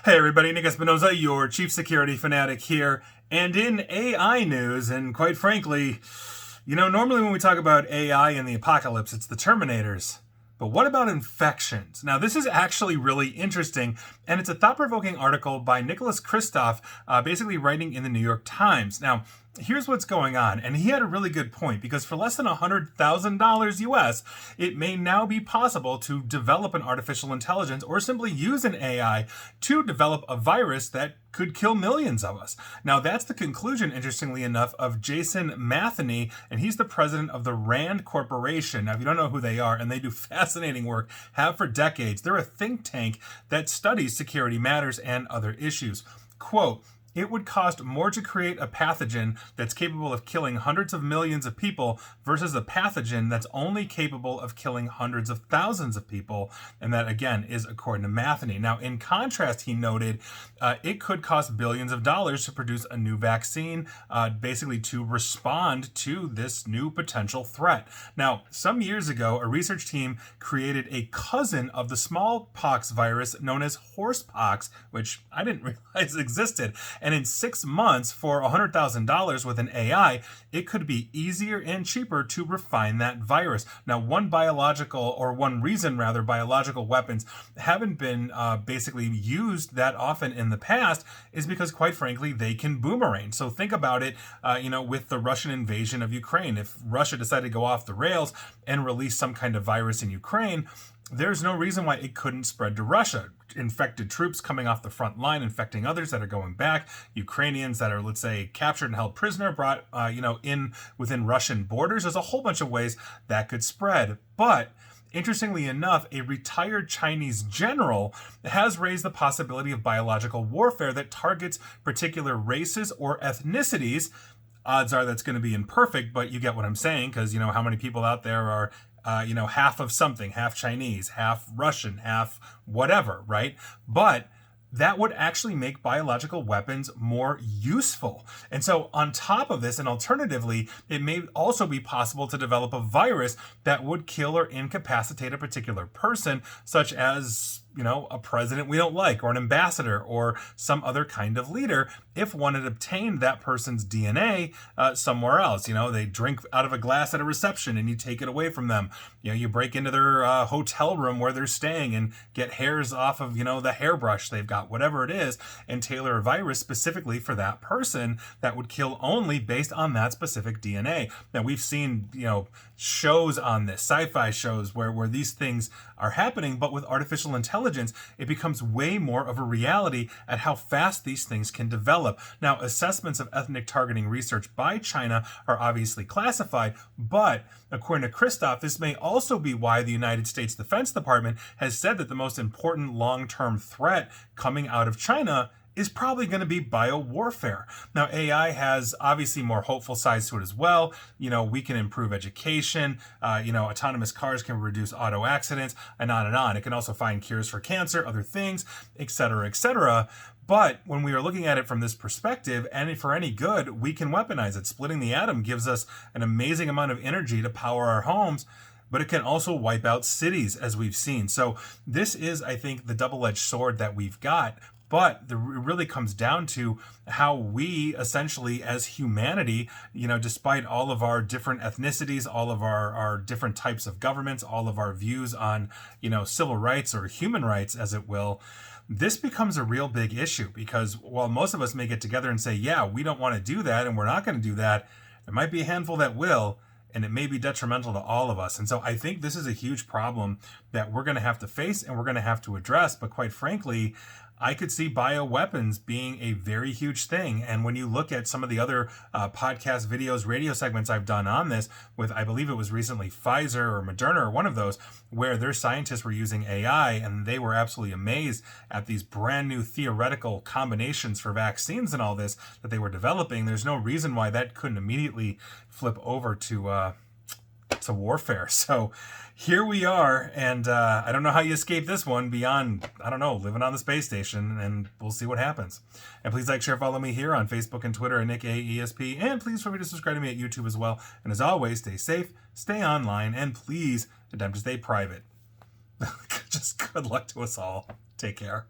Hey everybody, Nick Espinoza, your chief security fanatic here. And in AI news, and quite frankly, normally when we talk about AI and the apocalypse, it's the Terminators. But what about infections? Now, this is actually really interesting, and it's a thought-provoking article by Nicholas Kristof, basically writing in the New York Times. Now, here's what's going on, and he had a really good point, because for less than $100,000 US, it may now be possible to develop an artificial intelligence or simply use an AI to develop a virus that could kill millions of us. Now, that's the conclusion, interestingly enough, of Jason Matheny, and he's the president of the RAND Corporation. Now, if you don't know who they are, and they do fascinating work, have for decades, they're a think tank that studies security matters and other issues. Quote, "It would cost more to create a pathogen that's capable of killing hundreds of millions of people versus a pathogen that's only capable of killing hundreds of thousands of people." And that, again, is according to Matheny. Now, in contrast, he noted it could cost billions of dollars to produce a new vaccine, basically to respond to this new potential threat. Now, some years ago, a research team created a cousin of the smallpox virus known as horsepox, which I didn't realize existed. And in 6 months, for $100,000 with an AI, it could be easier and cheaper to refine that virus. Now, one reason biological weapons haven't been basically used that often in the past is because, quite frankly, they can boomerang. So think about it, with the Russian invasion of Ukraine. If Russia decided to go off the rails and release some kind of virus in Ukraine, there's no reason why it couldn't spread to Russia. Infected troops coming off the front line, infecting others that are going back, Ukrainians that are, let's say, captured and held prisoner, brought, in within Russian borders. There's a whole bunch of ways that could spread. But interestingly enough, a retired Chinese general has raised the possibility of biological warfare that targets particular races or ethnicities. Odds are that's going to be imperfect, but you get what I'm saying, because how many people out there are half of something, half Chinese, half Russian, half whatever, right? But that would actually make biological weapons more useful. And so on top of this, and alternatively, it may also be possible to develop a virus that would kill or incapacitate a particular person, such as a president we don't like, or an ambassador, or some other kind of leader, if one had obtained that person's DNA somewhere else. They drink out of a glass at a reception and you take it away from them. You break into their hotel room where they're staying and get hairs off of, the hairbrush they've got, whatever it is, and tailor a virus specifically for that person that would kill only based on that specific DNA. Now, we've seen, shows on this, sci-fi shows where these things are happening, but with artificial intelligence, it becomes way more of a reality at how fast these things can develop. Now, assessments of ethnic targeting research by China are obviously classified, but according to Kristof, this may also be why the United States Defense Department has said that the most important long-term threat coming out of China is probably going to be biowarfare. Now, AI has obviously more hopeful sides to it as well. We can improve education. Autonomous cars can reduce auto accidents, and on and on. It can also find cures for cancer, other things, et cetera, et cetera. But when we are looking at it from this perspective, and for any good, we can weaponize it. Splitting the atom gives us an amazing amount of energy to power our homes, but it can also wipe out cities, as we've seen. So this is, I think, the double-edged sword that we've got. But it really comes down to how we essentially, as humanity, despite all of our different ethnicities, all of our different types of governments, all of our views on, civil rights or human rights, as it will, this becomes a real big issue, because while most of us may get together and say, yeah, we don't want to do that and we're not going to do that, there might be a handful that will, and it may be detrimental to all of us. And so I think this is a huge problem that we're going to have to face and we're going to have to address. But quite frankly, I could see bioweapons being a very huge thing. And when you look at some of the other podcast videos, radio segments I've done on this with, I believe it was recently Pfizer or Moderna or one of those, where their scientists were using AI and they were absolutely amazed at these brand new theoretical combinations for vaccines and all this that they were developing, there's no reason why that couldn't immediately flip over to warfare. So here we are, and I don't know how you escape this one beyond, living on the space station, and we'll see what happens. And please like, share, follow me here on Facebook and Twitter at Nick AESP, and please feel free to subscribe to me at YouTube as well. And as always, stay safe, stay online, and please attempt to stay private. Just good luck to us all. Take care.